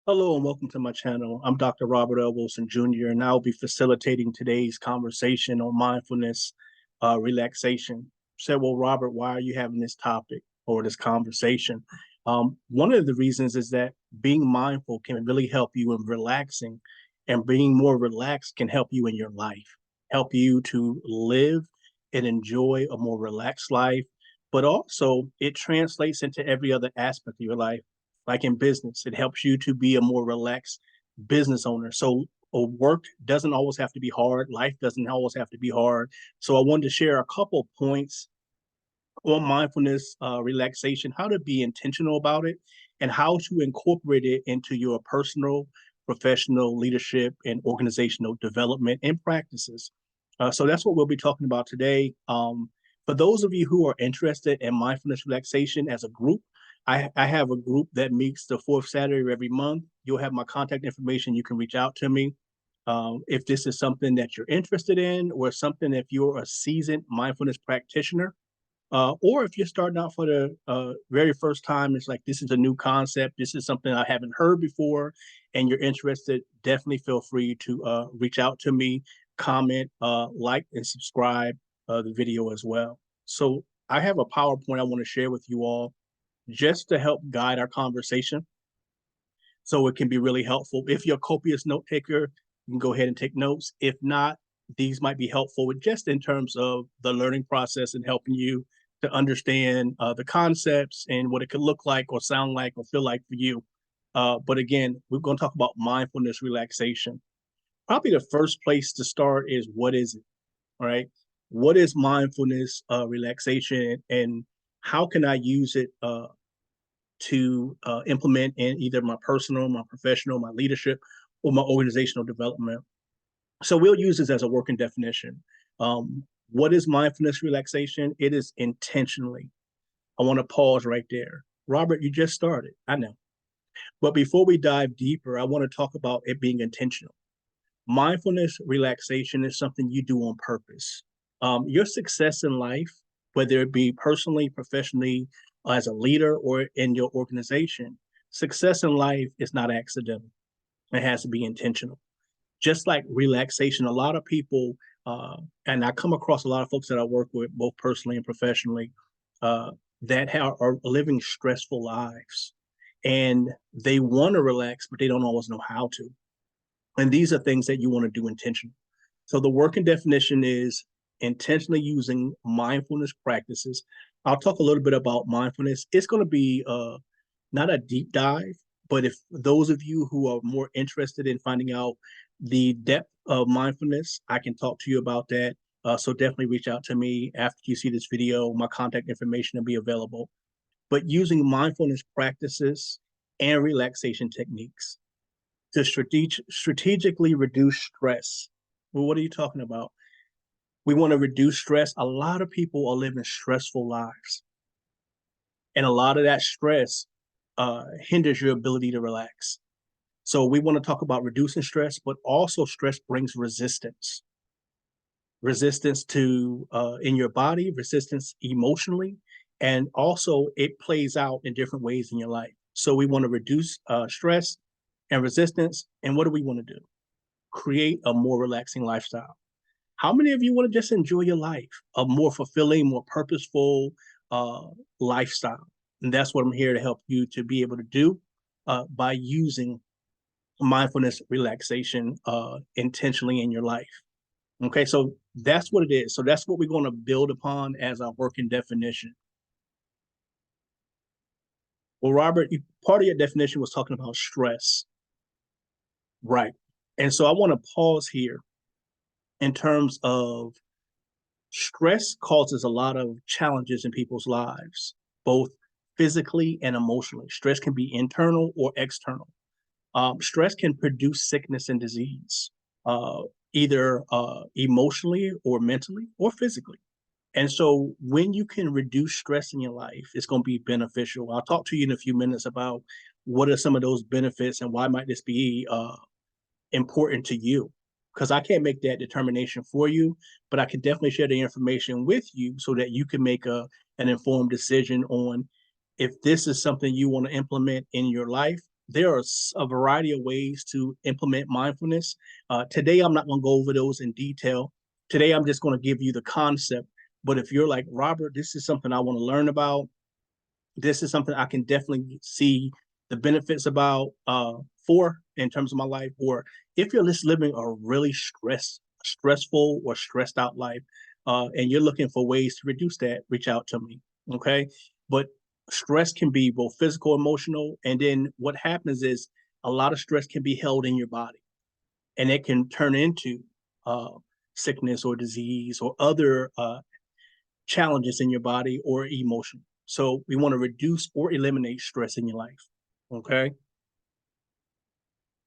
Hello and welcome to my channel. I'm Dr. Robert L. Wilson Jr., and I'll be facilitating today's conversation on mindfulness, relaxation. Said, well, Robert, why are you having this topic or this conversation? One of the reasons is that being mindful can really help you in relaxing, and being more relaxed can help you in your life, help you to live and enjoy a more relaxed life, but also it translates into every other aspect of your life like in business. It helps you to be a more relaxed business owner. So work doesn't always have to be hard. Life doesn't always have to be hard. So I wanted to share a couple points on mindfulness, relaxation, how to be intentional about it, and how to incorporate it into your personal, professional leadership and organizational development and practices. So that's what we'll be talking about today. For those of you who are interested in mindfulness relaxation as a group, I have a group that meets the fourth Saturday of every month. You'll have my contact information. You can reach out to me. If this is something that you're interested in, or something if you're a seasoned mindfulness practitioner, or if you're starting out for the very first time, it's like this is a new concept. This is something I haven't heard before, and you're interested. Definitely feel free to reach out to me, comment, like, and subscribe the video as well. So I have a PowerPoint I want to share with you all just to help guide our conversation, so it can be really helpful. If you're a copious note taker, you can go ahead and take notes. If not, these might be helpful just in terms of the learning process and helping you to understand the concepts and what it could look like or sound like or feel like for you. But again, we're going to talk about mindfulness relaxation. Probably the first place to start is, what is it? All right. What is mindfulness relaxation, and how can I use it to implement in either my personal, my professional, my leadership, or my organizational development? So we'll use this as a working definition. What is mindfulness relaxation? It is intentionally. I want to pause right there. Robert, you just started. I know. But before we dive deeper, I want to talk about it being intentional. Mindfulness relaxation is something you do on purpose. Your success in life, whether it be personally, professionally, as a leader, or in your organization, success in life is not accidental. It has to be intentional. Just like relaxation, a lot of people, and I come across a lot of folks that I work with, both personally and professionally, uh, that are living stressful lives. And they want to relax, but they don't always know how to. And these are things that you want to do intentionally. So the working definition is intentionally using mindfulness practices. I'll talk a little bit about mindfulness. It's going to be not a deep dive, but if those of you who are more interested in finding out the depth of mindfulness, I can talk to you about that. So definitely reach out to me after you see this video. My contact information will be available. But using mindfulness practices and relaxation techniques to strategically reduce stress. Well, what are you talking about? We want to reduce stress. A lot of people are living stressful lives, and a lot of that stress hinders your ability to relax. So we want to talk about reducing stress, but also stress brings resistance. Resistance to in your body, resistance emotionally, and also it plays out in different ways in your life. So we want to reduce stress and resistance. And what do we want to do? Create a more relaxing lifestyle. How many of you want to just enjoy your life, a more fulfilling, more purposeful lifestyle? And that's what I'm here to help you to be able to do by using mindfulness relaxation intentionally in your life. Okay, so that's what it is. So that's what we're going to build upon as our working definition. Well, Robert, part of your definition was talking about stress, right? And so I want to pause here in terms of stress causes a lot of challenges in people's lives, both physically and emotionally. Stress can be internal or external. Stress can produce sickness and disease, uh, either emotionally or mentally or physically. And so when you can reduce stress in your life, it's going to be beneficial. I'll talk to you in a few minutes about what are some of those benefits and why might this be important to you, because I can't make that determination for you, but I can definitely share the information with you so that you can make an informed decision on if this is something you want to implement in your life, There are a variety of ways to implement mindfulness. Today, I'm not going to go over those in detail. Today, I'm just going to give you the concept. But if you're like, Robert, this is something I want to learn about, this is something I can definitely see the benefits about for in terms of my life, or if you're just living a really stressful or stressed out life, and you're looking for ways to reduce that, reach out to me. Okay. But stress can be both physical, emotional, and then what happens is a lot of stress can be held in your body and it can turn into uh, sickness or disease or other challenges in your body or emotion. So we want to reduce or eliminate stress in your life. Okay.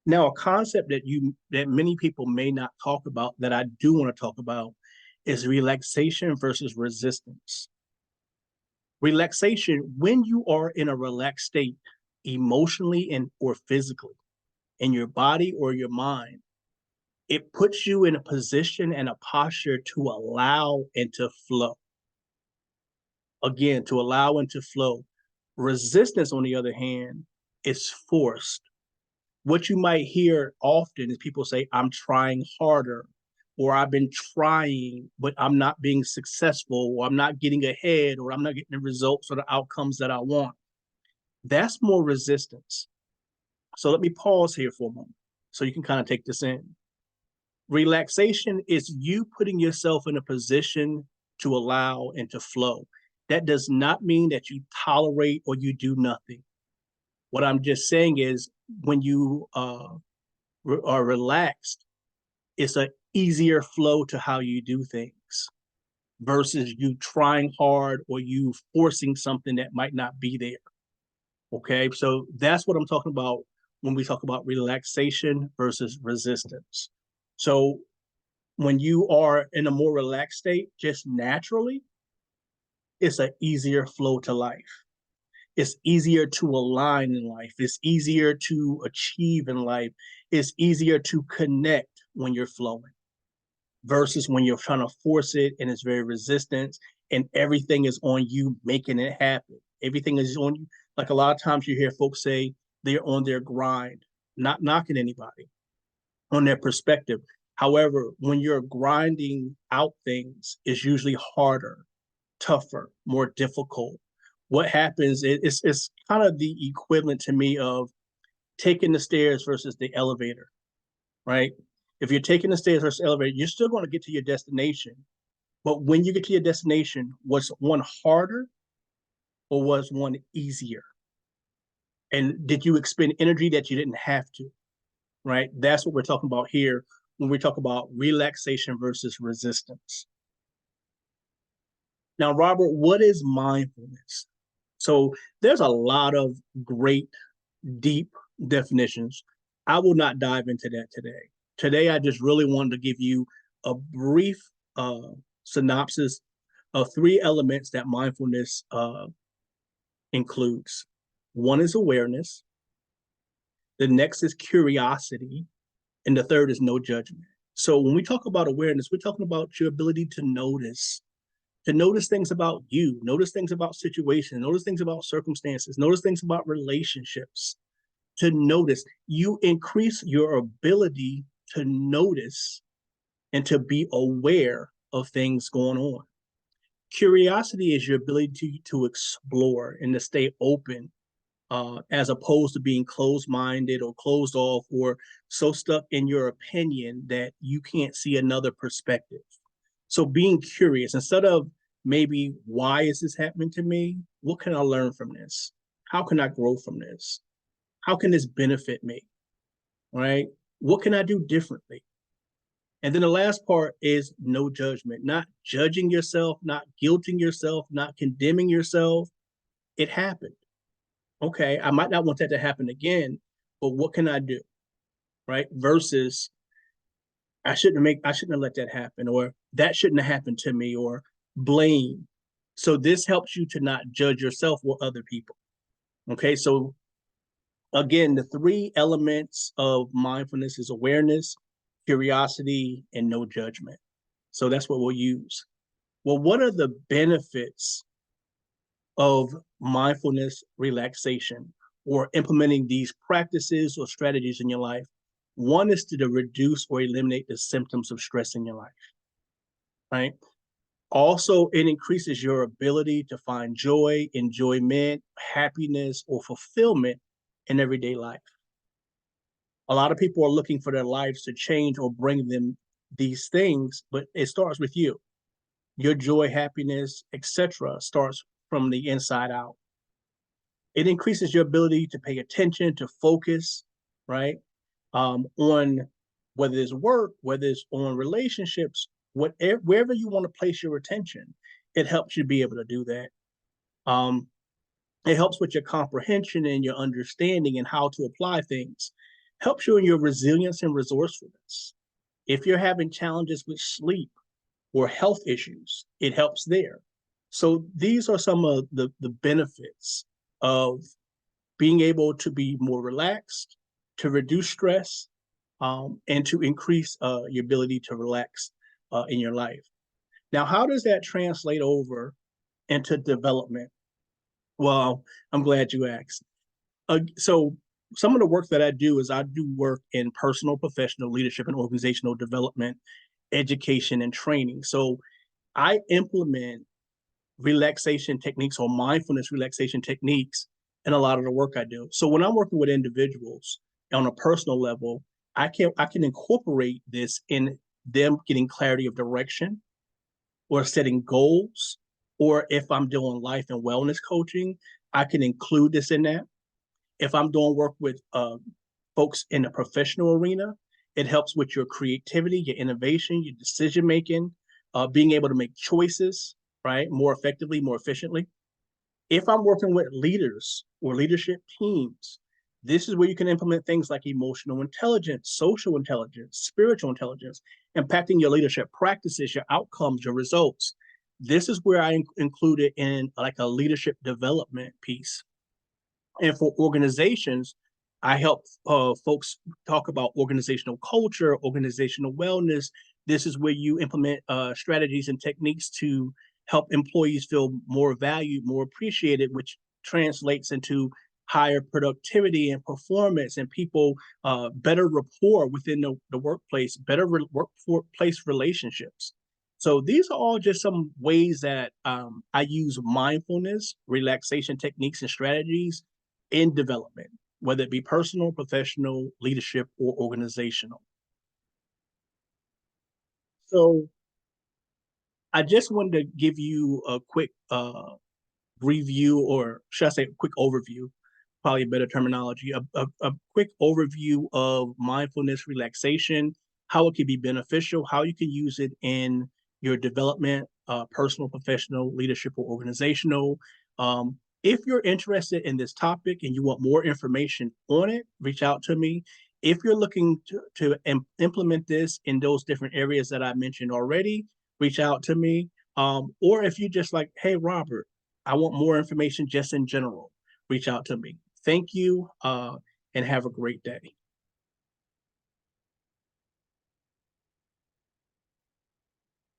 Now, a concept that many people may not talk about that I do want to talk about is relaxation versus resistance. Relaxation, when you are in a relaxed state, emotionally and or physically, in your body or your mind, it puts you in a position and a posture to allow and to flow. Again, to allow and to flow. Resistance, on the other hand, is forced. What you might hear often is people say, I'm trying harder, or I've been trying, but I'm not being successful, or I'm not getting ahead, or I'm not getting the results or the outcomes that I want. That's more resistance. So let me pause here for a moment so you can kind of take this in. Relaxation is you putting yourself in a position to allow and to flow. That does not mean that you tolerate or you do nothing. What I'm just saying is when you are relaxed, it's an easier flow to how you do things versus you trying hard or you forcing something that might not be there. Okay, so that's what I'm talking about when we talk about relaxation versus resistance. So when you are in a more relaxed state, just naturally, it's an easier flow to life. It's easier to align in life. It's easier to achieve in life. It's easier to connect when you're flowing versus when you're trying to force it and it's very resistant and everything is on you making it happen. Everything is on you. Like a lot of times you hear folks say they're on their grind, not knocking anybody on their perspective. However, when you're grinding out things, it's usually harder, tougher, more difficult. What happens is it's kind of the equivalent to me of taking the stairs versus the elevator, right? If you're taking the stairs versus the elevator, you're still going to get to your destination. But when you get to your destination, was one harder or was one easier? And did you expend energy that you didn't have to, right? That's what we're talking about here when we talk about relaxation versus resistance. Now, Robert, what is mindfulness? So there's a lot of great, deep definitions. I will not dive into that today. Today, I just really wanted to give you a brief synopsis of three elements that mindfulness includes. One is awareness, the next is curiosity, and the third is no judgment. So when we talk about awareness, we're talking about your ability to notice things about you, notice things about situations, notice things about circumstances, notice things about relationships. To notice, you increase your ability to notice and to be aware of things going on. Curiosity is your ability to explore and to stay open, as opposed to being closed-minded or closed off or so stuck in your opinion that you can't see another perspective. So being curious, instead of maybe, why is this happening to me? What can I learn from this? How can I grow from this? How can this benefit me? Right? What can I do differently? And then the last part is no judgment, not judging yourself, not guilting yourself, not condemning yourself. It happened. Okay, I might not want that to happen again, but what can I do? Right? Versus I shouldn't have let that happen, or that shouldn't have happened to me, or blame. So this helps you to not judge yourself or other people. Okay, so again, the three elements of mindfulness is awareness, curiosity, and no judgment. So that's what we'll use. Well, what are the benefits of mindfulness relaxation? or implementing these practices or strategies in your life. One is to reduce or eliminate the symptoms of stress in your life, right? Also, it increases your ability to find joy, enjoyment, happiness, or fulfillment in everyday life. A lot of people are looking for their lives to change or bring them these things, but it starts with you. Your joy, happiness, etc., starts from the inside out. It increases your ability to pay attention, to focus, right? On whether it's work, whether it's on relationships, whatever, wherever you want to place your attention, it helps you be able to do that. Um, it helps with your comprehension and your understanding and how to apply things. Helps you in your resilience and resourcefulness. If you're having challenges with sleep or health issues, it helps there. So these are some of the benefits of being able to be more relaxed, to reduce stress, and to increase your ability to relax in your life. Now, how does that translate over into development? Well, I'm glad you asked. So some of the work that I do is I do work in personal, professional leadership and organizational development, education, and training. So I implement relaxation techniques or mindfulness relaxation techniques in a lot of the work I do. So when I'm working with individuals on a personal level, I can incorporate this in them getting clarity of direction or setting goals, or if I'm doing life and wellness coaching, I can include this in that. If I'm doing work with folks in the professional arena, it helps with your creativity, your innovation, your decision making, being able to make choices, right, more effectively, more efficiently. If I'm working with leaders or leadership teams, this is where you can implement things like emotional intelligence, social intelligence, spiritual intelligence, impacting your leadership practices, your outcomes, your results. This is where I include it in like a leadership development piece. And for organizations, I help folks talk about organizational culture, organizational wellness. This is where you implement strategies and techniques to help employees feel more valued, more appreciated, which translates into higher productivity and performance and people better rapport within the workplace, better workplace relationships. So these are all just some ways that I use mindfulness, relaxation techniques and strategies in development, whether it be personal, professional, leadership, or organizational. So I just wanted to give you a quick review, or should I say, a quick overview, probably a better terminology, a quick overview of mindfulness relaxation, how it can be beneficial, how you can use it in your development, personal, professional, leadership, or organizational. If you're interested in this topic and you want more information on it, reach out to me. If you're looking to implement this in those different areas that I mentioned already, reach out to me. Or if you just like, hey, Robert, I want more information just in general, reach out to me. Thank you and have a great day.